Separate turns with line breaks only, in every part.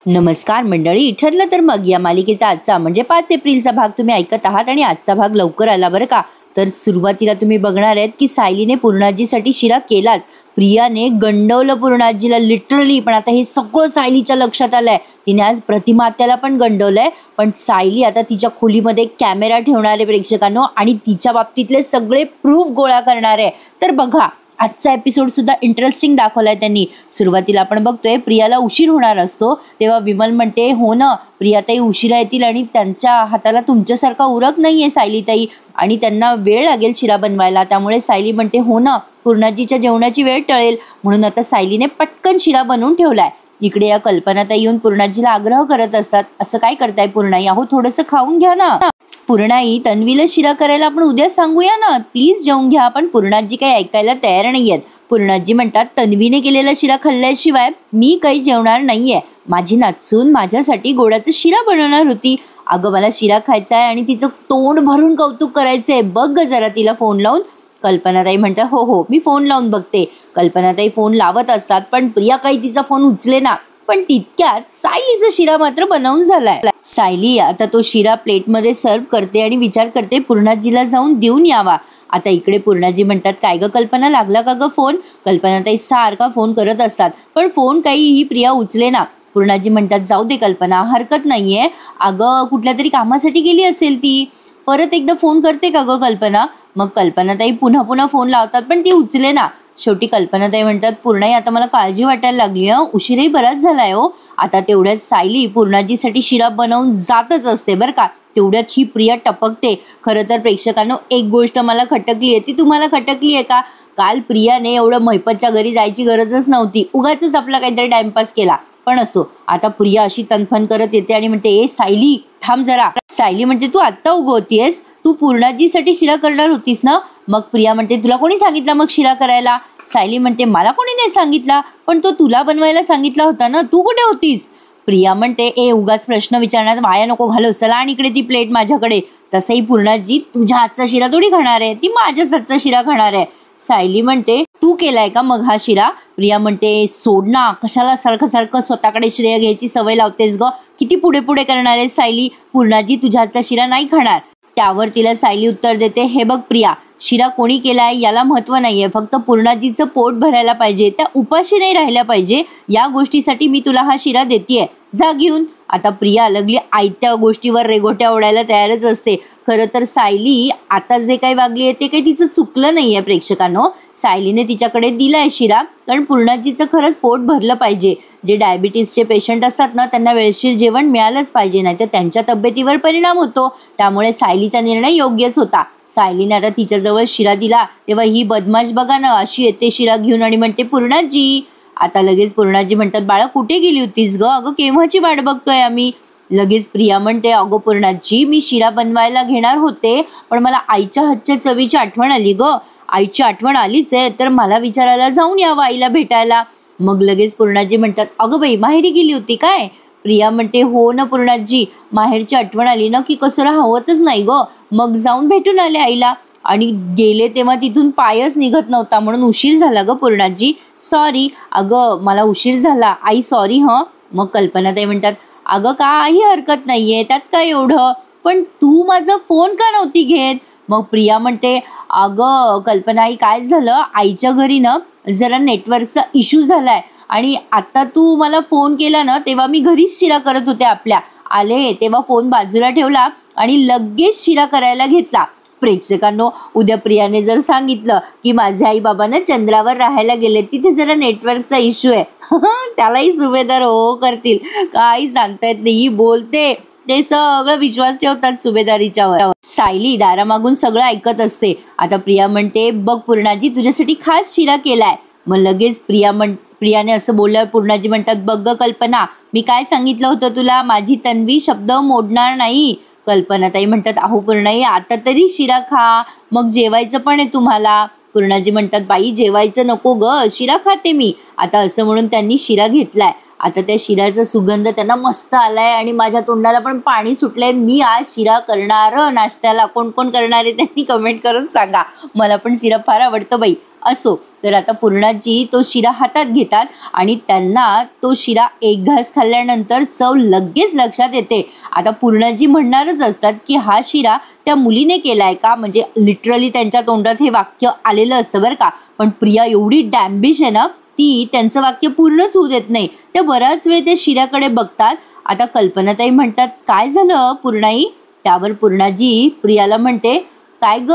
नमस्कार मंडळी, ठरलं तर मग या मालिकेचा आजचा म्हणजे 5 एप्रिलचा भाग तुम्ही ऐकत आहात आणि आजचा भाग लवकर आला बरं का. तर सुरुवातीला तुम्ही बघणार आहेत की सायलीने पूर्णाजीसाठी शिरा केलाच, प्रियाने गंडवलं पूर्णाजीला लिटरली. पण आता हे सगळं सायलीच्या लक्षात आलंय. तिने आज प्रतिमा आत्याला पण गंडवलंय. पण सायली आता तिच्या खोलीमध्ये कॅमेरा ठेवणार आहे प्रेक्षकांनो आणि तिच्या बाबतीतले सगळे प्रूफ गोळा करणार आहे. तर बघा, आजचा एपिसोड सुद्धा इंटरेस्टिंग दाखवलाय त्यांनी. सुरुवातीला आपण बघतोय प्रियाला उशीर होणार असतो, तेव्हा विमल म्हणते हो ना प्रियाताई उशिरा येतील आणि त्यांच्या हाताला तुमच्यासारखा उरक नाहीये सायलीताई, आणि त्यांना वेळ लागेल शिरा बनवायला. त्यामुळे सायली म्हणते हो ना, पूर्णाजीच्या जेवणाची वेळ टळेल. म्हणून आता सायलीने पटकन शिरा बनवून ठेवलाय. इकडे या कल्पनाताई येऊन पूर्णाजीला आग्रह करत असतात, असं काय करताय पूर्णाई, अहो थोडंसं खाऊन घ्या ना. पूर्णाई, तन्वीला शिरा करायला आपण उद्या सांगूया ना, प्लीज जेवून घ्या. पण पूर्णाजी काही ऐकायला तयार नाहीयेत. पूर्णाजी म्हणतात तन्वीने केलेला शिरा खाल्ल्याशिवाय मी काही जेवणार नाहीये. माझी नाचून माझ्यासाठी गोडाचा शिरा बनवणार होती. अगं मला शिरा खायचा आहे आणि तिचं तोंड भरून कौतुक करायचंय, बघ ग जरा तिला फोन लावून. कल्पनाताई म्हणतात हो हो मी फोन लावून बघते. कल्पनाताई फोन लावत असतात पण प्रिया काही तिचा फोन उचले ना. पण तितक्यात सायलीचा शिरा मात्र बनवून झालाय. सायली आता तो शिरा प्लेटमध्ये सर्व करते आणि विचार करते पूर्णाजीला जाऊन देऊन यावा. आता इकडे पूर्णाजी म्हणतात काय ग कल्पना, लागला का ग फोन. कल्पनाताई सारखा फोन करत असतात पण फोन काही ही प्रिया उचले ना. पूर्णाजी म्हणतात जाऊ दे कल्पना, हरकत नाहीये. अगं कुठल्या तरी कामासाठी गेली असेल ती, परत एकदा फोन करते का ग कल्पना. मग कल्पनाताई पुन्हा पुन्हा फोन लावतात पण ती उचले ना. शेवटी कल्पनाताई म्हणतात पूर्णाई आता मला काळजी वाटायला लागली, उशीरही बराच झालाय हो. आता तेवढ्यात सायली पूर्णाजीसाठी शिरा बनवून जातच असते बरं का. तेवढ्यात ही प्रिया टपकते. खरं तर प्रेक्षकांनो एक गोष्ट मला खटकली आहे, ती तुम्हाला खटकली आहे का. काल प्रियाने एवढं महिपतच्या घरी जायची गरजच नव्हती, उगाच आपला काहीतरी टाइमपास केला. पण असो, आता प्रिया अशी तनफन करत येते आणि म्हणते ए सायली थांब जरा. सायली म्हणते तू आत्ता उगवतीयस, तू पूर्णाजीसाठी शिरा करणार होतीस ना. मग प्रिया म्हणते तुला कोणी सांगितलं मग शिरा करायला. सायली म्हणते मला कोणी नाही सांगितला, पण तो तुला बनवायला सांगितला होता ना, तू कुठे होतीस. प्रिया म्हणते ए उगाच प्रश्न विचारण्यात वाया नको घालव, चला आणि इकडे ती प्लेट माझ्याकडे. तसंही पूर्णाजी तुझ्या हातचा शिरा थोडी खाणार आहे, ती माझ्याच हातचा शिरा खाणार आहे. सायली म्हणते तू केलाय का मग हा शिरा. प्रिया म्हणते सोड ना, कशाला सारखं सारखं स्वतःकडे श्रेय घ्यायची सवय लावतेस ग, किती पुढे पुढे करणार आहे सायली. पूर्णाजी तुझ्या हातचा शिरा नाही खाणार. त्यावर तिला सायली उत्तर देते हे बघ प्रिया, शिरा कोणी केलाय याला महत्व नाहीये, फक्त पूर्णाजीचं पोट भरायला पाहिजे, त्या उपाशी नाही राहिल्या पाहिजे, या गोष्टीसाठी मी तुला हा शिरा देतेय, जा घेऊन. आता प्रिया लगली आयत्या गोष्टीवर रेघोट्या ओढायला तयारच असते. खरं तर सायली आता जे काही वागली आहे ते काही तिचं चुकलं नाहीये प्रेक्षकांनो. सायलीने तिच्याकडे दिलाय शिरा कारण पूर्णाजीचं खरंच पोट भरलं पाहिजे. जे डायबिटीसचे पेशंट असतात ना त्यांना वेळशीर जेवण मिळालंच पाहिजे, नाही तर त्यांच्या तब्येतीवर परिणाम होतो. त्यामुळे सायलीचा निर्णय योग्यच होता. सायलीने आता तिच्याजवळ शिरा दिला तेव्हा ही बदमाश बघा ना अशी येते शिरा घेऊन आणि म्हणते पूर्णाजी. आता लगेच पूर्णाजी म्हणतात बाळा कुठे गेली होतीस ग, अगं केव्हाची वाट बघतोय आम्ही. लगेच प्रिया म्हणते अगो पूर्णाजी मी शिरा बनवायला घेणार होते पण मला आईच्या हातच्या चवीची आठवण आली ग. आईची आठवण आलीच आहे तर मला विचारायला जाऊन यावं आईला भेटायला. मग लगेच पूर्णाजी म्हणतात अगं बाई माहेरी गेली होती काय. प्रिया म्हणते हो ना पूर्णाजी, माहेरची आठवण आली ना की कसं राहवतच नाही ग, मग जाऊन भेटून आले आईला आणि गेले तेव्हा तिथून पायच निघत नव्हता म्हणून उशीर झाला ग पूर्णाजी, सॉरी. अगं मला उशीर झाला आई, सॉरी हं. मग कल्पनाताई म्हणतात अगं काही हरकत नाहीये, त्यात काय एवढं, पण तू माझा फोन का नव्हती घेत. मग प्रिया म्हणते अगं कल्पनाई काय झालं, आईच्या घरी ना जरा नेटवर्कचा इश्यू झालाय आणि आता तू मला फोन केला ना तेव्हा मी घरीच शिरा करत होते आपल्या, आले तेव्हा फोन बाजूला ठेवला आणि लगेच शिरा करायला घेतला. प्रेक्षकांनो उद्या प्रियाने जर सांगितलं की माझे आई बाबा ना चंद्रावर राहायला गेले, तिथे जरा नेटवर्कचा इश्यू आहे, त्यालाही सुभेदार हो करतील, काही सांगता येत नाही. बोलते ते सगळं विश्वास ठेवतात सुभेदारीच्यावर. सायली दारामागून सगळं ऐकत असते. आता प्रिया म्हणते बघ पूर्णाजी तुझ्यासाठी खास शिरा केलाय. मग लगेच प्रियाने असं बोलल्यावर पूर्णाजी म्हणतात बघ ग कल्पना मी काय सांगितलं होतं तुला, माझी तन्वी शब्द मोडणार नाही. कल्पनाताई म्हणतात अहो पूर्णाई आता तरी शिरा खा, मग जेवायचं पण आहे तुम्हाला. पूर्णाजी म्हणतात बाई जेवायचं नको ग, शिरा खाते मी. आता असं म्हणून त्यांनी शिरा घेतलाय. आता त्या शिऱ्याचा सुगंध त्यांना मस्त आलाय आणि माझ्या तोंडाला पण पाणी सुटलंय. मी आज शिरा करणार नाश्त्याला, कोण कोण करणार आहे त्यांनी कमेंट करून सांगा, मला पण शिरा फार आवडतं बाई. असो, तर आता पूर्णाजी तो शिरा हातात घेतात आणि त्यांना तो शिरा एक घास खाल्ल्यानंतर चव लगेच लक्षात येते. आता पूर्णाजी म्हणणारच असतात की हा शिरा त्या मुलीने केलाय का, म्हणजे लिटरली त्यांच्या तोंडात हे वाक्य आलेलं असतं बरं का. पण प्रिया एवढी डॅम्बिश आहे ना, ती त्यांचं वाक्य पूर्णच होऊ देत नाही. ते बराच वेळ ते शिऱ्याकडे बघतात. आता कल्पनाताई म्हणतात, काय झालं पूर्णाई? त्यावर पूर्णाजी प्रियाला म्हणते, काय ग,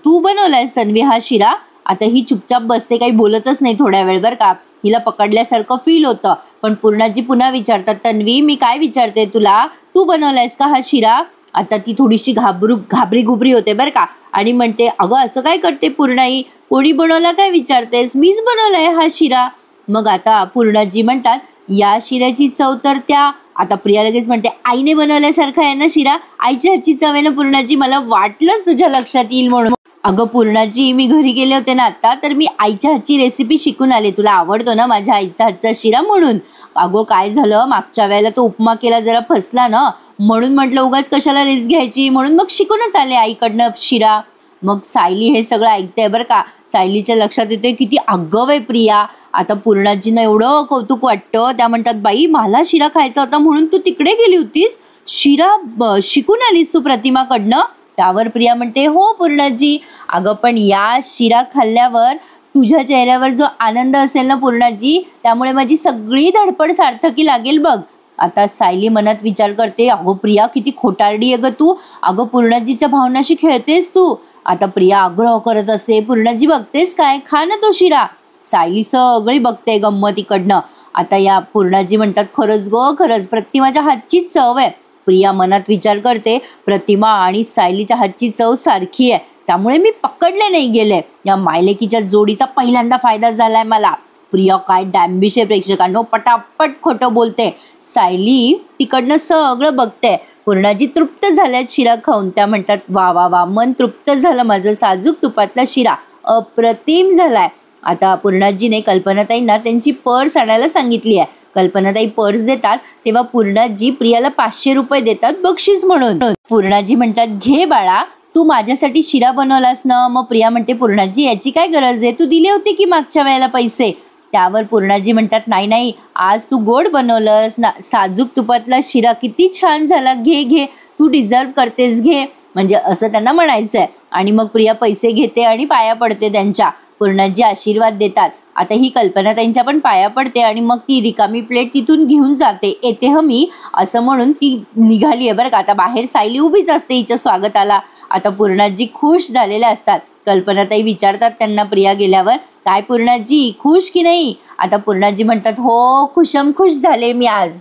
तू बनवलायस तन्वी हा शिरा? आता ही चुपचाप बसते, काही बोलतच नाही थोड्या वेळ बरं का. हिला पकडल्यासारखं फील होतं. पण पूर्णाजी पुन्हा विचारतात, तन्वी मी काय विचारते तुला, तू बनवलायस का हा शिरा? आता ती थोडीशी घाबरी घुबरी होते बरं का आणि म्हणते, अगं असं काय करते पूर्णाई, कोणी बनवला काय विचारतेस, मीच बनवलाय हा शिरा. मग आता पूर्णाजी म्हणतात, या शिऱ्याची चव तर त्या, आता प्रिया लगेच म्हणते, आईने बनवल्यासारखं आहे ना शिरा, आईच्या हातची चव आहे ना पूर्णाजी, मला वाटलंच तुझ्या लक्षात येईल म्हणून. अगं पूर्णाजी, मी घरी गेले होते ना आता, तर मी आईच्या हातची रेसिपी शिकून आले. तुला आवडतो ना माझ्या आईच्या हातचा शिरा म्हणून. अगं काय झालं, मागच्या वेळेला तो उपमा केला जरा फसला ना, म्हणून म्हटलं उगाच कशाला रिस्क घ्यायची, म्हणून मग शिकूनच आले आईकडनं शिरा. मग सायली हे सगळं ऐकते बरं का. सायलीच्या लक्षात येते किती आगाऊ आहे प्रिया. आता पूर्णाजींना एवढं कौतुक वाटतं. त्या म्हणतात, बाई मला शिरा खायचा होता म्हणून तू तिकडे गेली होतीस, शिरा शिकून आलीस तू प्रतिमाकडनं? त्यावर प्रिया म्हणते, हो पूर्णाजी, अगं पण या शिरा खाल्ल्यावर तुझ्या चेहऱ्यावर जो आनंद असेल ना पूर्णाजी, त्यामुळे माझी सगळी धडपड सार्थकी लागेल बघ. आता सायली मनात विचार करते, अगो प्रिया किती खोटारडी आहे ग तू, अगं पूर्णाजीच्या भावनाशी खेळतेस तू. आता प्रिया आग्रह करत असते, पूर्णाजी बघतेस काय, खा ना तो शिरा. सायली सगळी बघते गंमत इकडनं. आता या पूर्णाजी म्हणतात, खरंच ग खरंच प्रतिमाच्या हातची चव आहे. प्रिया मनात विचार करते, प्रतिमा आणि सायलीच्या हातची चव सारखी आहे, त्यामुळे मी पकडले नाही गेले. या मायलेकीच्या जोडीचा पहिल्यांदा फायदा झालाय मला. प्रिया काय डॅम्बिश आहे प्रेक्षकांनो, पटापट खोटं बोलते. सायली तिकडनं सगळं बघते. पूर्णाजी तृप्त झाल्यात शिरा खाऊन. त्या म्हणतात, वा वा वा, मन तृप्त झालं माझं, साजूक तुपातला शिरा अप्रतिम झालाय. आता पूर्णाजीने कल्पनाताईंना त्यांची पर्स आणायला सांगितली आहे. कल्पनाताई पर्स देतात तेव्हा पूर्णाजी प्रियाला 500 रुपये देतात बक्षीस म्हणून. पूर्णाजी म्हणतात, घे बाळा, तू माझ्यासाठी शिरा बनवलास ना. मग प्रिया म्हणते, पूर्णाजी याची काय गरज आहे, तू दिले होते की मागच्या वेळेला पैसे. त्यावर पूर्णाजी म्हणतात, नाही नाही, आज तू गोड बनवलंस ना, साजूक तुपातला शिरा किती छान झाला, घे घे, तू डिझर्व करतेस, घे, म्हणजे असं त्यांना म्हणायचं आहे. आणि मग प्रिया पैसे घेते आणि पाया पडते त्यांच्या. पूर्णाजी आशीर्वाद देतात. आता ही कल्पना त्यांच्या पण पाया पडते आणि मग ती रिकामी प्लेट तिथून घेऊन जाते. येते मी असं म्हणून ती निघाली आहे बरं का. आता बाहेर सायली उभीच असते हिच्या स्वागताला. आता पूर्णाजी खुश झालेल्या असतात. कल्पनाताई विचारतात त्यांना प्रिया गेल्यावर, काय पूर्णाजी खुश की नाही? आता पूर्णाजी म्हणतात, हो खुशम खुश झाले मी आज.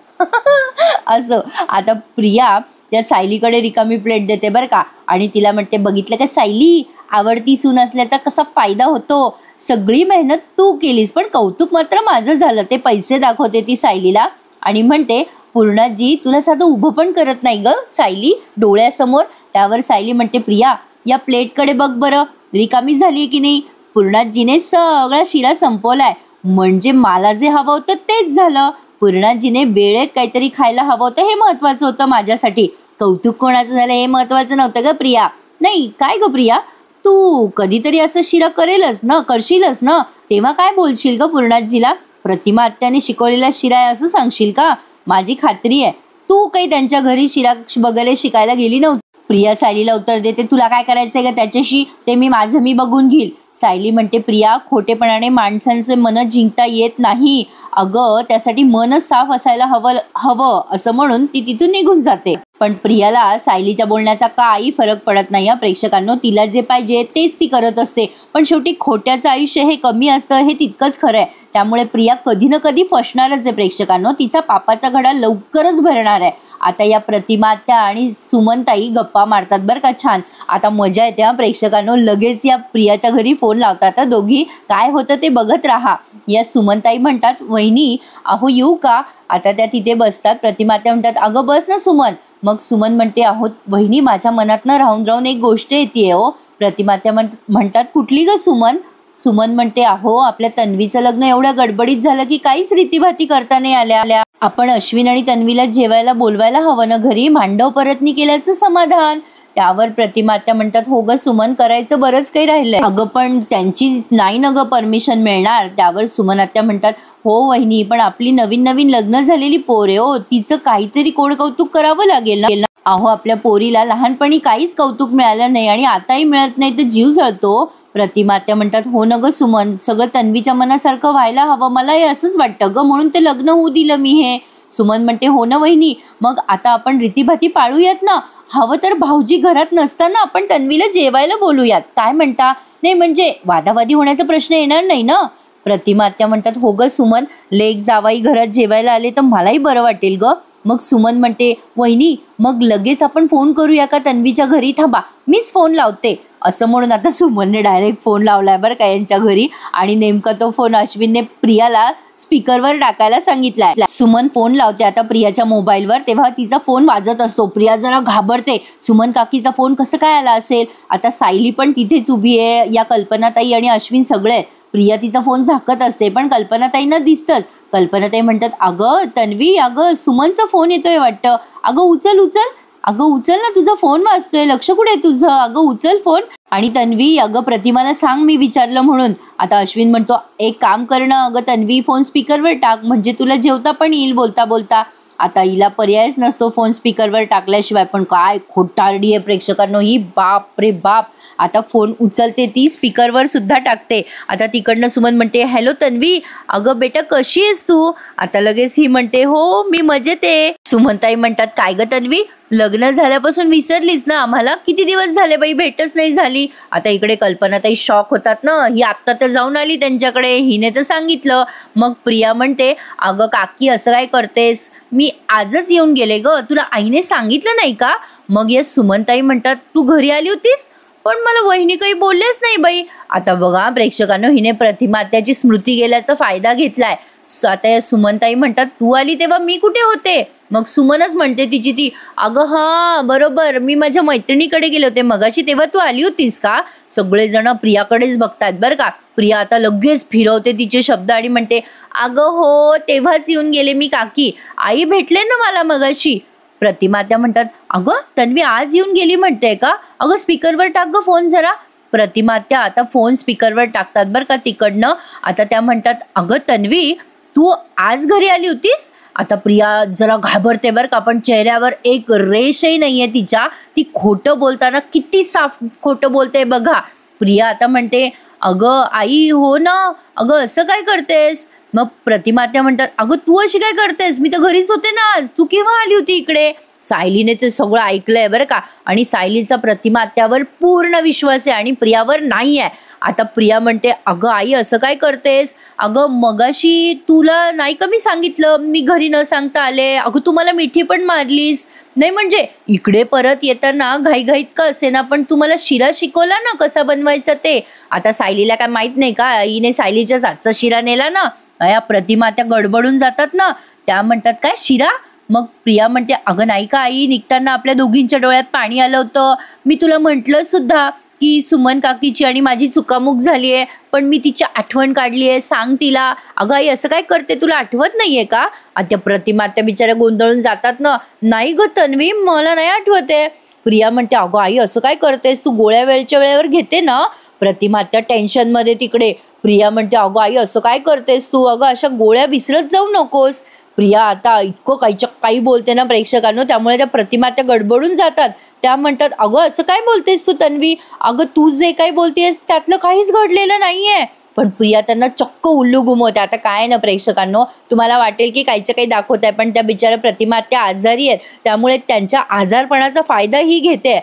असं. आता प्रिया त्या सायलीकडे रिकामी प्लेट देते बरं का आणि तिला म्हणते, बघितलं का सायली, आवडती सून असल्याचा कसा फायदा होतो. सगळी मेहनत तू केलीस, पण कौतुक मात्र माझं झालं. ते पैसे दाखवते ती सायलीला आणि म्हणते, पूर्णाजी तुला साधं उभं पण करत नाही ग सायली डोळ्यासमोर. त्यावर सायली म्हणते, प्रिया या प्लेटकडे बघ बरं, रिकामी झाली की नाही. पूर्णाजीने सगळा शिरा संपवलाय, म्हणजे मला जे हवं होतं तेच झालं. पूर्णाजीने वेळेत काहीतरी खायला हवं होतं, हे महत्वाचं होतं माझ्यासाठी. कौतुक कोणाचं झालं हे महत्वाचं नव्हतं ग प्रिया. नाही काय ग प्रिया, तू कधीतरी असं शिरा करशीलच ना, तेव्हा काय बोलशील ग पूर्णाजीला? प्रतिमा आत्याने शिकवलेला शिरा आहे असं सांगशील का? माझी खात्री आहे तू काही त्यांच्या घरी शिरा वगैरे शिकायला गेली नव्हती. प्रिया सायलीला उत्तर देते, तुला काय करायचंय का त्याच्याशी, ते मी बघून घेईल. सायली म्हणते, प्रिया खोटेपणाने माणसांचे मन जिंकता येत नाही अगं, त्यासाठी मनच साफ असायला हवं असं म्हणून ती तिथून निघून जाते. पण प्रियाला सायलीच्या बोलण्याचा काही फरक पडत नाही. प्रेक्षकांनो, तिला जे पाहिजे तेच ती करत असते. पण शेवटी खोट्याचं आयुष्य हे कमी असतं हे तितकंच खरं आहे. त्यामुळे प्रिया कधी ना कधी फसणारच आहे प्रेक्षकांनो. तिचा पापाचा घडा लवकरच भरणार आहे. आता या प्रतिमा त्या आणि सुमनताई गप्पा मारतात बरं का छान. आता मजा येते प्रेक्षकांनो. लगेच या प्रियाच्या घरी फोन लावतात दोघी. काय होतं ते बघत राहा. या सुमनताई म्हणतात, वहिनी अहो येऊ का? आता त्या तिथे बसतात. प्रतिमा त्या म्हणतात, अगं बस ना सुमन. मग सुमन म्हणते, अहो वहिनी माझ्या मनातनं राहून एक गोष्ट येते हो. प्रतिमा त्या म्हणतात, कुठली ग सुमन? सुमन म्हणते, अहो आपल्या तन्वीचं लग्न एवढ्या गडबडीत झालं की काहीच रीतीभाती करता नाही आल्या. आपण अश्विन आणि तन्वीला जेवायला बोलवायला हवं ना घरी, मांडव परतनी केल्याचं समाधान. त्यावर प्रतिमात्या म्हणतात, हो ग सुमन, करायचं बरंच काही राहिलंय. अगं पण त्यांची नाही ना ग परमिशन मिळणार. त्यावर सुमन आत्या म्हणतात, हो वहिनी, पण आपली नवीन नवीन लग्न झालेली पोर आहे हो, तिचं काहीतरी कोड कौतुक करावं लागेल ना. अहो, आपल्या पोरीला लहानपणी काहीच कौतुक मिळालं नाही आणि आताही मिळत नाही तर जीव जळतो. प्रतिमात्या म्हणतात, हो न ग सुमन, सगळं तन्वीच्या मनासारखं व्हायला हवं, मला हे असंच वाटतं ग, म्हणून ते लग्न होऊ दिलं मी हे. सुमन म्हणते, हो ना वहिनी, मग आता आपण रीतीभाती पाळूयात ना. हवं तर भाऊजी घरात नसताना आपण तन्वीला जेवायला बोलूयात, काय म्हणता? नाही म्हणजे वादावादी होण्याचा प्रश्न येणार नाही ना. प्रतिमात्या म्हणतात, हो ग सुमन, लेक जावाई घरात जेवायला आले तर मलाही बरं वाटेल ग. मग सुमन म्हणते, वहिनी, मग लगेच आपण फोन करूया का तन्वीच्या घरी? थांबा, मीच फोन लावते. असं म्हणून आता सुमनने डायरेक्ट फोन लावलाय बरं का यांच्या घरी, आणि नेमका तो फोन अश्विनने प्रियाला स्पीकरवर टाकायला सांगितलाय. सुमन फोन लावते आता प्रियाच्या मोबाईलवर, तेव्हा तिचा फोन वाजत असतो. प्रिया जरा घाबरते, सुमन काकीचा फोन कसं काय आला असेल. आता सायली पण तिथेच उभी आहे, या कल्पनाताई आणि अश्विन सगळे. प्रिया तिचा फोन झाकत असते, पण कल्पनाताईंना दिसतंच. कल्पनाताई म्हणतात, अगं तन्वी, अगं सुमनचा फोन येतोय वाटतं, अगं उचल उचल, अगं उचल ना, तुझा फोन वाजतोय, लक्ष कुठे तुझं, अगं उचल फोन. आणि तन्वी, अगं प्रतिमाला सांग मी विचारलं म्हणून. आता अश्विन म्हणतो, एक काम करणं, अगं तन्वी, फोन स्पीकरवर टाक, म्हणजे तुला जेवता पण येईल बोलता बोलता. आता हिला पर्यायच नसतो फोन स्पीकरवर टाकल्याशिवाय, पण काय खोटारडी आहे प्रेक्षकांनो ही, बाप रे बाप. आता फोन उचलते ती, स्पीकरवर सुद्धा टाकते. आता तिकडनं सुमन म्हणते, हॅलो तन्वी, अगं बेटा कशी आहेस तू? आता लगेच ही म्हणते, हो मी मजेत आहे. सुमनताई म्हणतात, काय ग तन्वी, लग्न झाल्यापासून विसरलीस ना आम्हाला? किती दिवस झाले बाई, भेटच नाही झाली. आता इकडे कल्पनाताई शॉक होतात ना, ही आत्ता तर जाऊन आली त्यांच्याकडे, हिने तर सांगितलं. मग प्रिया म्हणते, अगं काकी असं काय करतेस, मी आजच येऊन गेले ग, तुला आईने सांगितलं नाही का? मग या सुमनताई म्हणतात, तू घरी आली होतीस, पण मला वहिनी काही बोललेच नाही बाई. आता बघा प्रेक्षकांनो, हिने प्रतिमात्याची स्मृती गेल्याचा फायदा घेतलाय. आता या सुमनताई म्हणतात, तू आली तेव्हा मी कुठे होते? मग सुमनच म्हणते तिची ती, अगं हा बरोबर, मी माझ्या मैत्रिणीकडे गेले होते मगाशी, तेव्हा तू आली होतीस का? सगळेजण प्रियाकडेच बघतात बरं का. प्रिया आता लगेच फिरवते तिचे शब्द आणि म्हणते, अगं हो, तेव्हाच येऊन गेले मी काकी, आई भेटले ना मला मगाशी. प्रतिमात्या म्हणतात, अगं तन्वी आज येऊन गेली म्हणते का? अगं स्पीकरवर टाक ग फोन जरा. प्रतिमात्या आता फोन स्पीकरवर टाकतात बरं का तिकडनं. आता त्या म्हणतात, अगं तन्वी, तू आज घरी आली होतीस? आता प्रिया जरा घाबरते बरं का, पण चेहऱ्यावर एक रेषही नाहीये तिच्या. ती खोटं बोलताना किती साफ खोटं बोलते बघा. प्रिया आता म्हणते, अगं आई हो ना, अगं असं काय करतेस? मग प्रतिमात्या म्हणतात, अगं तू अशी काय करतेस, मी तर घरीच होते ना आज, तू केव्हा आली होती इकडे? सायलीने ते सगळं ऐकलंय बरं का, आणि सायलीचा प्रतिमात्यावर पूर्ण विश्वास आहे आणि प्रियावर नाही आहे. आता प्रिया म्हणते, अगं आई असं काय करतेस, अगं मगाशी तुला नाही का मी सांगितलं, मी घरी न सांगता आले, अगं तू मला मिठी पण मारलीस नाही, म्हणजे इकडे परत येताना घाईघाईत का असेना पण तू मला शिरा शिकवला ना कसा बनवायचा ते. आता सायलीला काय माहित नाही का, आईने सायलीच्याच हातचा शिरा नेला ना. या प्रतिमात्या गडबडून जातात ना, त्या म्हणतात, काय शिरा? मग प्रिया म्हणते, अगं नाही का आई, निघताना आपल्या दोघींच्या डोळ्यात पाणी आलं होतं, मी तुला म्हटलं सुद्धा की सुमन काकीची आणि माझी चुकामुक झाली आहे, पण मी तिची आठवण काढली आहे, सांग तिला. अगं आई असं काय करते, तुला आठवत नाहीये का? आता प्रतिमात्या बिचाऱ्या गोंधळून जातात ना, नाही ग तन्वी, मला नाही आठवत आहे. प्रिया म्हणते, अगं आई असं काय करतेस, तू गोळ्या वेळच्या वेळेवर घेते ना? प्रतिमात्या टेन्शनमध्ये तिकडे. प्रिया म्हणते, अगं आई असं काय करतेस तू, अगं अशा गोळ्या विसरत जाऊ नकोस. प्रिया आता इतकं काही बोलते ना प्रेक्षकांनो, त्यामुळे त्या प्रतिमात्या गडबडून जातात. त्या म्हणतात, अगं असं काय बोलतेस तू तन्वी, अगं तू जे काही बोलतेस त्यातलं काहीच घडलेलं नाहीये. पण प्रिया त्यांना चक्क उल्लू घुमवते. आता काय ना प्रेक्षकांनो, तुम्हाला वाटेल की काहीचं काही दाखवत आहे, पण त्या बिचाऱ्या प्रतिमात्या आजारी आहेत, त्यामुळे त्यांच्या आजारपणाचा फायदा ही घेते.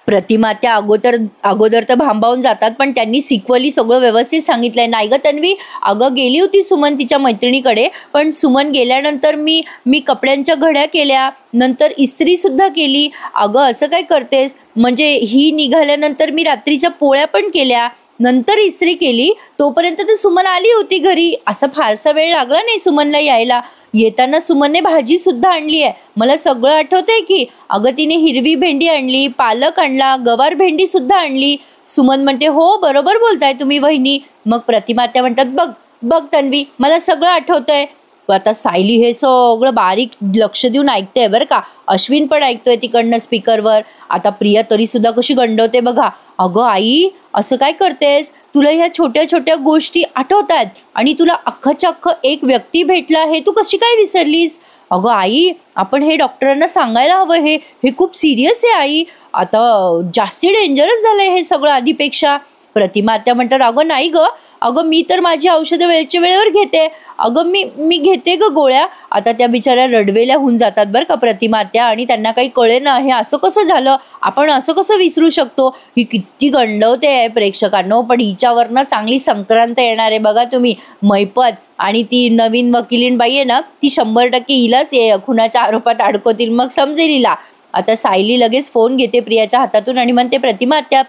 प्रतिमात्या अगोदर तर भांबावून जातात, पण त्यांनी सिक्वली सगळं व्यवस्थित सांगितलंय. नाही ग तन्वी, अगं गेली होती सुमन तिच्या मैत्रिणीकडे, पण सुमन गेल्यानंतर मी कपड्यांच्या घड्या केल्या, नंतर इस्त्री सुद्धा केली. अगं असं काय करतेस, म्हणजे ही निघाल्यानंतर मी रात्रीच्या पोळ्या पण केल्या, नंतर इस्त्री केली, तोपर्यंत तर सुमन आली होती घरी. असा फारसा वेळ लागला नाही सुमनला यायला. येताना सुमनने भाजी सुद्धा आणली आहे, मला सगळं आठवतंय की. अगं तिने हिरवी भेंडी आणली, पालक आणला, गवार भेंडी सुद्धा आणली. सुमन म्हणते, हो बरोबर बोलताय तुम्ही वहिनी. मग प्रतिमात्या म्हणतात, बघ तन्वी, मला सगळं आठवतंय. आता सायली हे सगळं बारीक लक्ष देऊन ऐकते बरं का. अश्विन पण ऐकतोय तिकडनं स्पीकरवर. आता प्रिया तरी सुद्धा कशी गंडवते बघा. अगं आई, असं काय करतेस? तुला ह्या छोट्या छोट्या गोष्टी आठवतात आणि तुला अख्खच्या अख्खं एक व्यक्ती भेटला हे तू कशी काय विसरलीस? अगं आई, आपण हे डॉक्टरांना सांगायला हवं. हे हे खूप सिरियस आहे आई. आता जास्ती डेंजरस झालंय हे सगळं आधीपेक्षा. प्रतिमा आत्या म्हणतात, अगं नाही ग, अगं मी तर माझी औषधं वेळच्या वेळेवर घेते. अगं मी मी घेते ग गोळ्या. आता त्या बिचाऱ्या रडवेल्या होऊन जातात बरं का प्रतिमा आत्या, आणि त्यांना काही कळेना हे असं कसं झालं, आपण असं कसं विसरू शकतो. ही किती गंडवते आहे प्रेक्षकांनो. पण हिच्यावरनं चांगली संक्रांत येणार आहे बघा तुम्ही. मैपत आणि ती नवीन वकिलीन बाई आहे ना, ती 100% हिलाच खुनाच्या आरोपात अडकवतील, मग समजेल हिला. आता सायली लगेच फोन घेते प्रियाच्या हातातून आणि म्हणते, प्रतिमा आत्या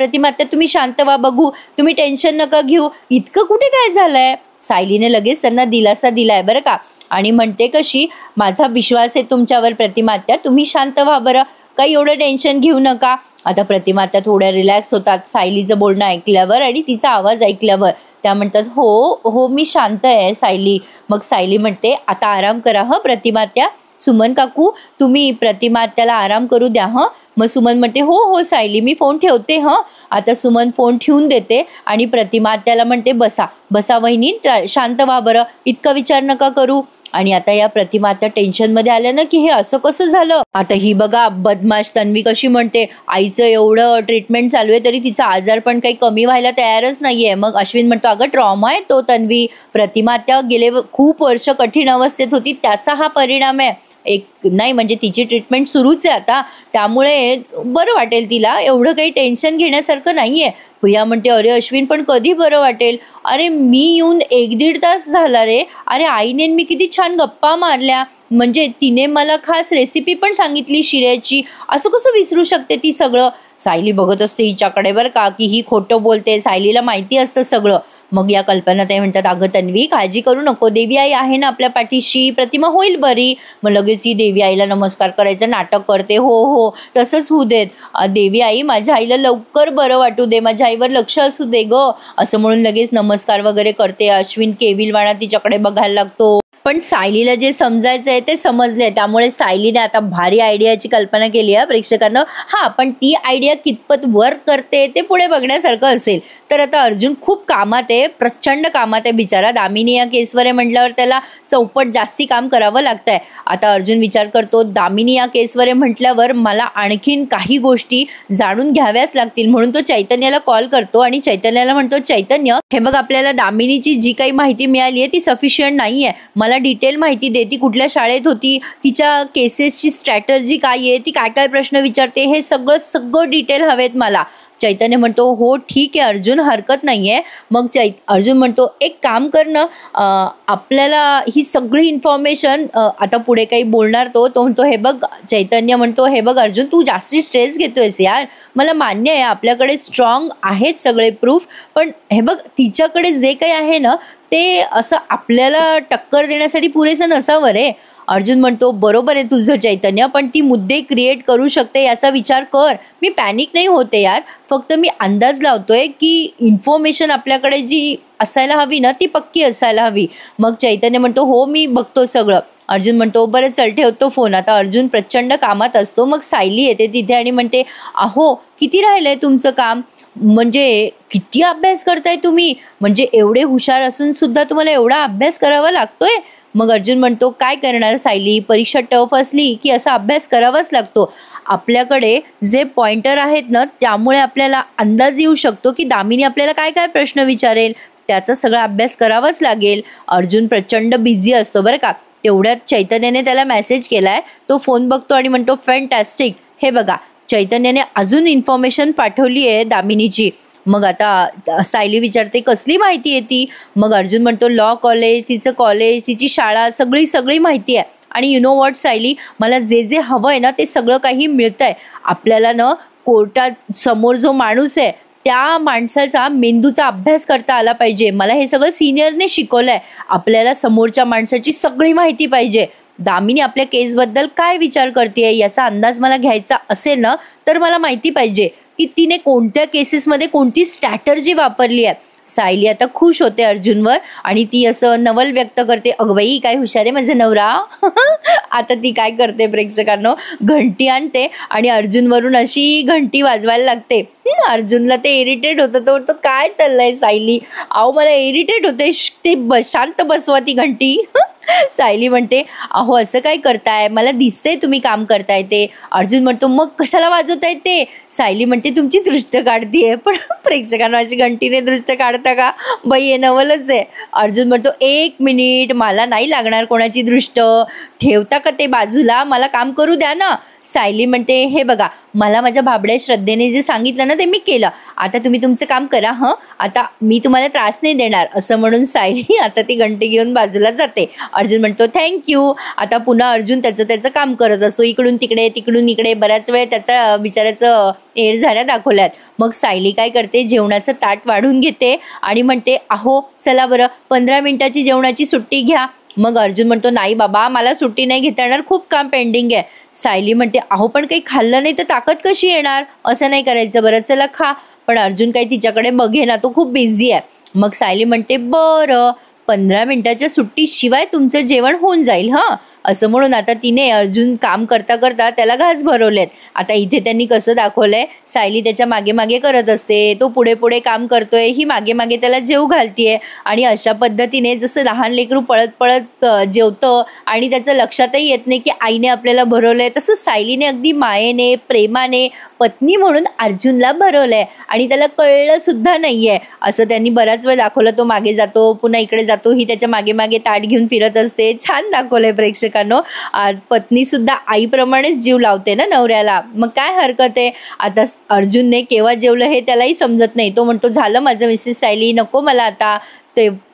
तुम्ही शांत व्हा, बघू, तुम्ही टेन्शन नका घेऊ. इतकं कुठे काय झालंय? सायलीने लगेच त्यांना दिलासा दिलाय बरं का, आणि म्हणते कशी, माझा विश्वास आहे तुमच्यावर प्रतिमा आत्या, तुम्ही शांत व्हा बरं, काही एवढं टेन्शन घेऊ नका. आता प्रतिमा आत्या थोड्या रिलॅक्स होतात सायलीचं बोलणं ऐकल्यावर आणि तिचा आवाज ऐकल्यावर. त्या म्हणतात, हो हो मी शांत आहे सायली. मग सायली म्हणते, आता आराम करा हं प्रतिमा आत्या. सुमन काकू, तुम्ही प्रतिमा आत्याला आराम करू द्या हं. मग सुमन म्हणते, हो हो सायली, मी फोन ठेवते हं. आता सुमन फोन ठेवून देते आणि प्रतिमा आत्याला म्हणते, बसा बसा वहिनी, शांत व्हा बरं, इतका विचार नका करू. आणि आता या प्रतिमा आत्या टेन्शनमध्ये आल्या ना, की हे असं कसं झालं. आता ही बघा बदमाश तन्वी कशी म्हणते, आईचं एवढं ट्रीटमेंट चालू आहे तरी तिचा आजार पण काही कमी व्हायला तयारच नाहीये. मग अश्विन म्हणतो, अगं ट्रॉमा आहे तो तन्वी. प्रतिमा आत्या गेले खूप वर्ष कठीण अवस्थेत होती, त्याचा हा परिणाम आहे. एक नाही म्हणजे तिची ट्रीटमेंट सुरूच आहे आता, त्यामुळे बरं वाटेल तिला, एवढं काही टेन्शन घेण्यासारखं नाहीये. प्रिया म्हणते, अरे अश्विन पण कधी बरं वाटेल? अरे मी येऊन 1-1.5 तास झाला रे. अरे आईने मी किती छान गप्पा मारल्या, म्हणजे तिने मला खास रेसिपी पण सांगितली शिऱ्याची, असं कसं विसरू शकते ती सगळं. सायली बघत असते हिच्याकडे बरं का, की ही खोटं बोलते, सायलीला माहिती असतं सगळं. मग या कल्पना ताई म्हणतात, अगं तन्वी काळजी करू नको, देवी आई आहे ना आपल्या पाठीशी, प्रतिमा होईल बरी. मग लगेच ही देवी आईला नमस्कार करायचं नाटक करते, हो हो तसंच होऊ देत देवी आई, माझ्या आईला लवकर बरं वाटू दे, माझ्या आईवर लक्ष असू दे ग, असं म्हणून लगेच नमस्कार वगैरे करते. अश्विन केविलवाणा तिच्याकडे बघायला लागतो. पण सायलीला जे समजायचं आहे ते समजले, त्यामुळे सायलीने आता भारी आयडियाची कल्पना केली आहे प्रेक्षकांना. हां, पण ती आयडिया कितपत वर्क करते ते पुढे बघण्यासारखं असेल. तर आता अर्जुन खूप कामात आहे, प्रचंड कामात आहे बिचारा. दामिनी या केसवर आहे म्हटल्यावर त्याला चौपट जास्ती काम करावं लागतंय. आता अर्जुन विचार करतो, दामिनी या केसवर आहे म्हटल्यावर मला आणखीन काही गोष्टी जाणून घ्याव्याच लागतील, म्हणून तो चैतन्याला कॉल करतो आणि चैतन्याला म्हणतो, चैतन्य हे बघ, आपल्याला दामिनीची जी काही माहिती मिळाली आहे ती सफिशियंट नाही आहे, मला डिटेल माहिती दे. ती कुठल्या शाळेत होती, तिच्या केसेसची स्ट्रॅटर्जी काय आहे, ती काय काय प्रश्न विचारते, हे सगळं डिटेल हवेत मला. चैतन्य म्हणतो, हो ठीक आहे अर्जुन, हरकत नाही आहे. मग अर्जुन म्हणतो, एक काम कर ना, आपल्याला ही सगळी इन्फॉर्मेशन आता पुढे काही बोलणार तो म्हणतो, हे बघ चैतन्य म्हणतो, हे बघ अर्जुन, तू जास्ती स्ट्रेस घेतोयस यार, मला मान्य आहे आपल्याकडे स्ट्रॉंग आहेत सगळे प्रूफ, पण हे बघ तिच्याकडे जे काही आहे ना ते असं आपल्याला टक्कर देण्यासाठी पुरेसं नसावं रे. अर्जुन म्हणतो, बरोबर आहे तुझं चैतन्य, पण ती मुद्दे क्रिएट करू शकते याचा विचार कर. मी पॅनिक नाही होते यार, फक्त मी अंदाज लावतोय की इन्फॉर्मेशन आपल्याकडे जी असायला हवी ना ती पक्की असायला हवी. मग चैतन्य म्हणतो, हो मी बघतो सगळं. अर्जुन म्हणतो, बरं चल ठेवतो फोन. आता अर्जुन प्रचंड कामात असतो. मग सायली येते तिथे आणि म्हणते, अहो किती राहिलंय तुमचं काम, म्हणजे किती अभ्यास करताय तुम्ही, म्हणजे एवढे हुशार असून सुद्धा तुम्हाला एवढा अभ्यास करावा लागतोय. मग अर्जुन म्हणतो, काय करणार सायली, परीक्षा टफ असली की असा अभ्यास करावाच लागतो. आपल्याकडे जे पॉइंटर आहेत ना त्यामुळे आपल्याला अंदाज येऊ शकतो की दामिनी आपल्याला काय काय प्रश्न विचारेल, त्याचा सगळा अभ्यास करावाच लागेल. अर्जुन प्रचंड बिझी असतो बरं का. तेवढ्यात चैतन्याने त्याला मेसेज केलाय. तो फोन बघतो आणि म्हणतो, फॅन्टॅस्टिक, हे बघा चैतन्याने अजून इन्फॉर्मेशन पाठवली आहे दामिनीची. मग आता सायली विचारते, कसली माहिती आहे ती. मग अर्जुन म्हणतो, लॉ कॉलेज, तिचं कॉलेज, तिची शाळा, सगळी माहिती आहे. आणि यु नो वॉट सायली, मला जे जे हवं आहे ना ते सगळं काही मिळतं आहे. आपल्याला ना कोर्टात समोर जो माणूस आहे त्या माणसाचा मेंदूचा अभ्यास करता आला पाहिजे. मला हे सगळं सिनियरने शिकवलं आहे. आपल्याला समोरच्या माणसाची सगळी माहिती पाहिजे. दामिनी आपल्या केसबद्दल काय विचार करते याचा अंदाज मला घ्यायचा असेल ना तर मला माहिती पाहिजे की तिने कोणत्या केसेसमध्ये कोणती स्ट्रॅटर्जी वापरली आहे. सायली आता खुश होते अर्जुनवर आणि ती असं नवल व्यक्त करते, अगं बाई काय हुशार आहे माझा नवरा. आता ती काय करते प्रेक्षकांनो, घंटी आणते आणि अर्जुनवरून अशी घंटी वाजवायला लागते. अर्जुनला ते इरिटेट होतं, तो काय चाललंय सायली, अहो मला इरिटेट होते, ते शांत बसवा ती घंटी. सायली म्हणते, अहो असं काय करताय, मला दिसतंय तुम्ही काम करताय ते. अर्जुन म्हणतो, मग कशाला वाजवताय ते. सायली म्हणते, तुमची दृष्ट काढतीये. पण प्रेक्षकांना अशी घंटीने दृष्ट काढता का बाई, हे नवलच आहे. अर्जुन म्हणतो, 1 मिनिट, मला नाही लागणार कोणाची दृष्ट, ठेवता का ते बाजूला, मला काम करू द्या ना. सायली म्हणते, हे बघा मला माझ्या भाबड्या श्रद्धेने जे सांगितलं ना ते मी केलं, आता तुम्ही तुमचं काम करा, आता मी तुम्हाला त्रास नाही देणार. असं म्हणून सायली आता ती घंटी घेऊन बाजूला जाते. अर्जुन म्हणतो, थँक्यू. आता पुन्हा अर्जुन त्याचं काम करत असतो, इकडून तिकडे तिकडून इकडे. बऱ्याच वेळ त्याचा बिचाऱ्याचं झाल्या दाखवल्यात. मग सायली काय करते, जेवणाचं ताट वाढून घेते आणि म्हणते, अहो चला बरं 15 मिनिटाची जेवणाची सुट्टी घ्या. मग अर्जुन म्हणतो, नाही बाबा मला सुट्टी नाही घेता येणार, खूप काम पेंडिंग आहे. सायली म्हणते, अहो पण काही खाल्लं नाही तर ताकद कशी येणार, असं नाही करायचं, बरं चला खा. पण अर्जुन काही तिच्याकडे बघेना, तो खूप बिझी आहे. मग सायली म्हणते, बरं 15 मिनिटाच्या सुट्टीशिवाय तुमचं जेवण होऊन जाईल असं म्हणून आता तिने अर्जुन काम करता करता त्याला घास भरवलेत. आता इथे त्यांनी कसं दाखवलंय, सायली त्याच्या मागे मागे करत असते, तो पुढे पुढे काम करतोय, ही मागे मागे त्याला जेव घालतीये. आणि अशा पद्धतीने जसं लहान लेकरू पळत पळत जेवतं आणि त्याचं लक्षातही येत नाही की आईने आपल्याला भरवलंय, तसं सायलीने अगदी मायेने प्रेमाने पत्नी म्हणून अर्जुनला भरवलंय आणि त्याला कळलं सुद्धा नाहीये. असं त्यांनी बराच वेळ दाखवलं, तो मागे जातो पुन्हा इकडे जातो, ही त्याच्या मागे मागे ताट घेऊन फिरत असते. छान दाखवलंय प्रेक्षकांनो. पत्नी सुद्धा आईप्रमाणेच जीव लावते ना नवऱ्याला, मग काय हरकत आहे. आता अर्जुनने केव्हा जेवलं हे त्यालाही समजत नाही, तो म्हणतो, झालं माझं मिसेस सायली, नको मला आता.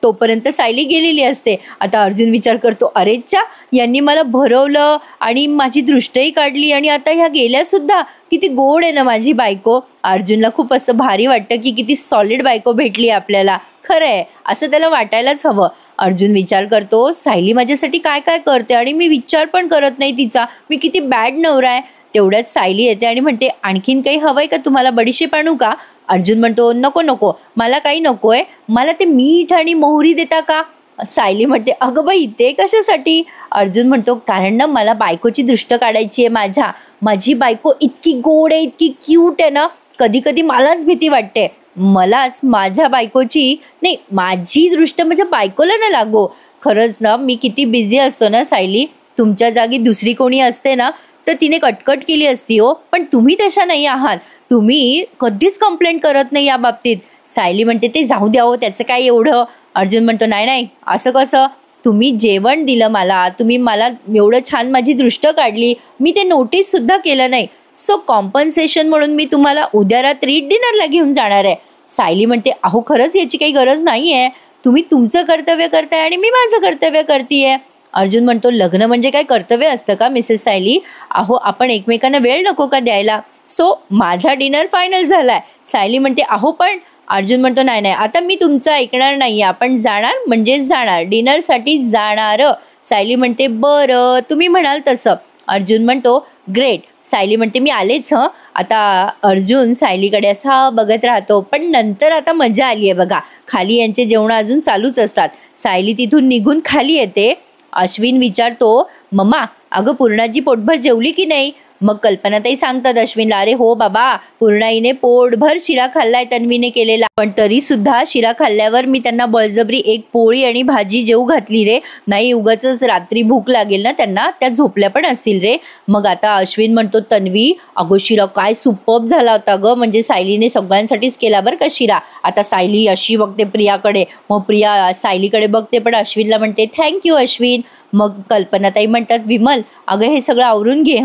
तोपर्यंत सायली गेलेली असते. आता अर्जुन विचार करतो, अरे च्या, यांनी मला भरवलं आणि माझी दृष्टही काढली आणि आता ह्या गेल्या सुद्धा, किती गोड आहे ना माझी बायको. अर्जुनला खूप असं भारी वाटतं की किती सॉलिड बायको भेटली आपल्याला, खरं आहे असं त्याला वाटायलाच हवं. अर्जुन विचार करतो, सायली माझ्यासाठी काय काय करते आणि मी विचार पण करत नाही तिचा, मी किती बॅड नवरा आहे. तेवढ्याच सायली येते आणि म्हणते, आणखीन काही हवंय का तुम्हाला, बडीशेप आणू का. अर्जुन म्हणतो, नको नको मला काही नकोय, मला ते मीठ आणि मोहरी देता का. सायली म्हणते, अगं बाई ते कशासाठी. अर्जुन म्हणतो, कारण ना मला बायकोची दृष्ट काढायची आहे. माझी बायको इतकी गोड आहे, इतकी क्यूट आहे ना, कधी कधी मलाच भीती वाटते, मलाच माझ्या बायकोची नाही, माझी दृष्ट माझ्या बायकोला ना लागो. खरंच ना मी किती बिझी असतो ना सायली, तुमच्या जागी दुसरी कोणी असते ना तर तिने कटकट केली असती हो, पण तुम्ही तशा नाही आहात, तुम्ही कधीच कंप्लेंट करत नाही या बाबतीत. सायली म्हणते, ते जाऊ द्या हो, त्याचं काय एवढं. अर्जुन म्हणतो, नाही नाही असं कसं, तुम्ही जेवण दिलं मला, तुम्ही मला एवढं छान माझी दृष्ट काढली, मी ते नोटीस सुद्धा केलं नाही, सो कॉम्पन्सेशन म्हणून मी तुम्हाला उद्या रात्री डिनरला घेऊन जाणार आहे. सायली म्हणते, अहो खरंच याची काही गरज नाही आहे, तुम्ही तुमचं कर्तव्य करताय आणि मी माझं कर्तव्य करतीये. अर्जुन म्हणतो, लग्न म्हणजे काय कर्तव्य असतं का मिसेस सायली, अहो आपण एकमेकांना वेळ नको का द्यायला. सो माझा डिनर फायनल झालाय. सायली म्हणते, अहो पण. अर्जुन म्हणतो, नाही नाही आता मी तुमचं ऐकणार नाही, आपण जाणार म्हणजे जाणार, डिनरसाठी जाणार. सायली म्हणते, बरं तुम्ही म्हणाल तसं. अर्जुन म्हणतो, ग्रेट. सायली म्हणते, मी आलेच आता अर्जुन सायलीकडे असा बघत राहतो. पण नंतर आता मजा आली आहे बघा, खाली यांचे जेवण अजून चालूच असतात. सायली तिथून निघून खाली येते. अश्विन विचारतो, मम्मा अगं पूर्णाजी पोटभर जेवली की नाही. मग कल्पनाताई सांगतात अश्विनला, अरे हो बाबा, पूर्णाईने पोटभर शिरा खाल्लाय तन्वीने केलेला, पण तरी सुद्धा शिरा खाल्ल्यावर मी त्यांना बळजबरी एक पोळी आणि भाजी जेवू घातली रे, नाही उगाचच रात्री भूक लागेल ना त्यांना, त्या झोपल्या पण असतील रे. मग आता अश्विन म्हणतो, तन्वी अगो शिरा काय सुपर्ब झाला होता ग, म्हणजे सायलीने सगळ्यांसाठीच केला बरं का शिरा. आता सायली अशी बघते प्रियाकडे, मग प्रिया सायलीकडे बघते पण अश्विनला म्हणते, थँक्यू अश्विन. मग कल्पनाताई म्हणतात, विमल अगं हे सगळं आवरून घे.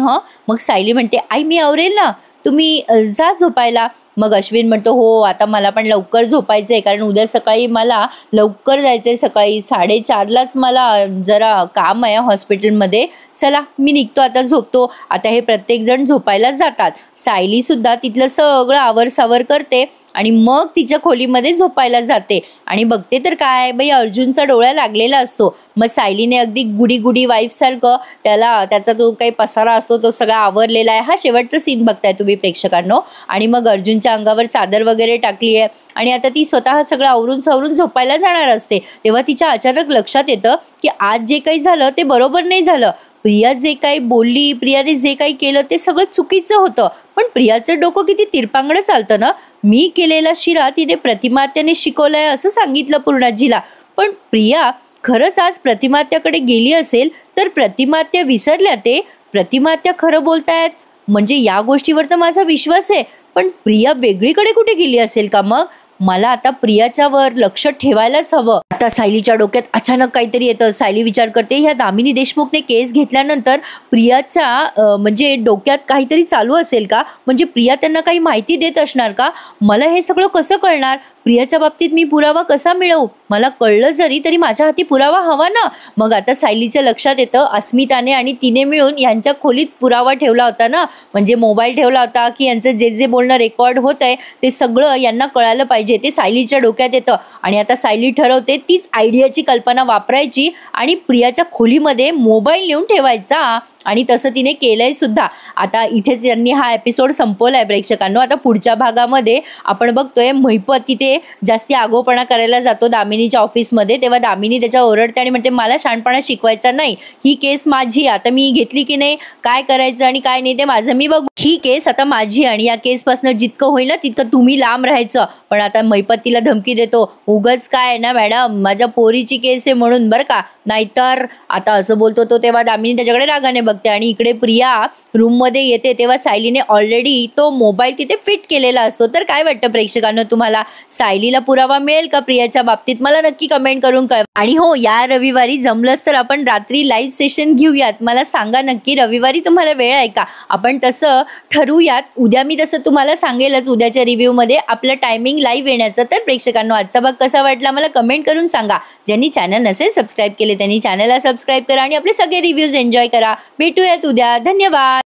मग सायली म्हणते, आई मी आवरेल ना, तुम्ही जा झोपायला. मग अश्विन म्हणतो, हो आता मला पण लवकर झोपायचं आहे, कारण उद्या सकाळी मला लवकर जायचं आहे, सकाळी 4:30लाच मला जरा काम आहे हॉस्पिटलमध्ये, चला मी निघतो आता, झोपतो. आता हे प्रत्येकजण झोपायला जातात. सायलीसुद्धा तिथलं सगळं आवरसावर करते आणि मग तिच्या खोलीमध्ये झोपायला जाते. आणि बघते तर काय बाई, अर्जुनचा डोळा लागलेला असतो. मग सायलीने अगदी गुडी गुडी वाईफसारखं त्याचा तो काही पसारा असतो तो सगळा आवरलेला आहे. हा शेवटचा सीन बघताय तुम्ही प्रेक्षकांनो. आणि मग अर्जुनच्या तिच्या अंगावर चादर वगैरे टाकली आहे आणि आता ती स्वतः सगळं आवरून सावरून झोपायला जाणार असते. तेव्हा तिच्या अचानक लक्षात येतं की आज जे काही झालं ते बरोबर नाही झालं. प्रिया जे काही बोलली, प्रियाने जे काही केलं ते सगळं चुकीचं होतं. पण प्रियाचं डोकं किती तिरपांगडं चालतं ना. मी केलेला शिरा तिने प्रतिमात्याने शिकवलाय असं सांगितलं पूर्णाजीला. पण प्रिया खरंच आज प्रतिमात्याकडे गेली असेल तर प्रतिमात्या विसरल्या ते. प्रतिमात्या खरं बोलतायत म्हणजे या गोष्टीवर तर माझा विश्वास आहे. पण प्रिया वेगळीकडे कुठे गेली असेल का मग? मला आता प्रियाच्या वर लक्ष ठेवायलाच हवं. आता सायलीच्या डोक्यात अचानक काहीतरी येतं. सायली विचार करते ह्या दामिनी देशमुखने केस घेतल्यानंतर प्रियाच्या म्हणजे डोक्यात काहीतरी चालू असेल का? म्हणजे प्रिया त्यांना काही माहिती देत असणार का? मला हे सगळं कसं कळणार? प्रियाच्या बाबतीत मी पुरावा कसा मिळवू? मला कळलं जरी तरी माझ्या हाती पुरावा हवा ना. मग आता सायलीच्या लक्षात येतं अस्मिताने आणि तिने मिळून यांच्या खोलीत पुरावा ठेवला होता ना. म्हणजे मोबाईल ठेवला होता की यांचं जे जे बोलणं रेकॉर्ड होत आहे ते सगळं यांना कळालं पाहिजे. ते सायलीच्या डोक्यात येतं आणि आता सायली ठरवते तीच आयडियाची कल्पना वापरायची आणि प्रियाच्या खोलीमध्ये मोबाईल नेऊन ठेवायचा. आणि तसं तिने केलंय सुद्धा. आता इथेच यांनी हा एपिसोड संपवलाय प्रेक्षकांनो. आता पुढच्या भागामध्ये आपण बघतोय महिपत तिथे जास्ती आगोपणा करायला जातो दामिनीच्या ऑफिसमध्ये. तेव्हा दामिनी त्याच्या ओरडते आणि म्हणते मला शहाणपणा शिकवायचा नाही. ही केस माझी, आता मी घेतली की नाही, काय करायचं आणि काय नाही ते माझं मी बघू. ही केस आता माझी आणि या केसपासून जितकं होईल ना तितकं तुम्ही लांब राहायचं. पण आता महिपत तिला धमकी देतो उगच काय ना मॅडम माझ्या पोरीची केस आहे म्हणून बरं का, नाहीतर. आता असं बोलतो तो तेव्हा दामिनी त्याच्याकडे रागाने बघते आणि इकडे प्रिया रूममध्ये येते तेव्हा सायलीने ऑलरेडी तो मोबाईल तिथे फिट केलेला असतो. तर काय वाटतं प्रेक्षकांनो तुम्हाला, सायलीला पुरावा मिळेल का प्रियाच्या बाबतीत? मला नक्की कमेंट करून कळवा. आणि हो, या रविवारी जमलंच तर आपण रात्री लाईव्ह सेशन घेऊयात. मला सांगा नक्की रविवारी तुम्हाला वेळ आहे का? आपण तसं ठरवूयात. उद्या मी तसं तुम्हाला सांगेलच उद्याच्या रिव्ह्यूमध्ये आपलं टायमिंग लाईव्ह येण्याचं. तर प्रेक्षकांनो आजचा भाग कसा वाटला मला कमेंट करून सांगा. ज्यांनी चॅनल नसेल सबस्क्राईब केले त्यांनी चॅनलला सबस्क्राईब करा आणि आपले सगळे रिव्ह्यूज एन्जॉय करा. भेटूयात उद्या. धन्यवाद.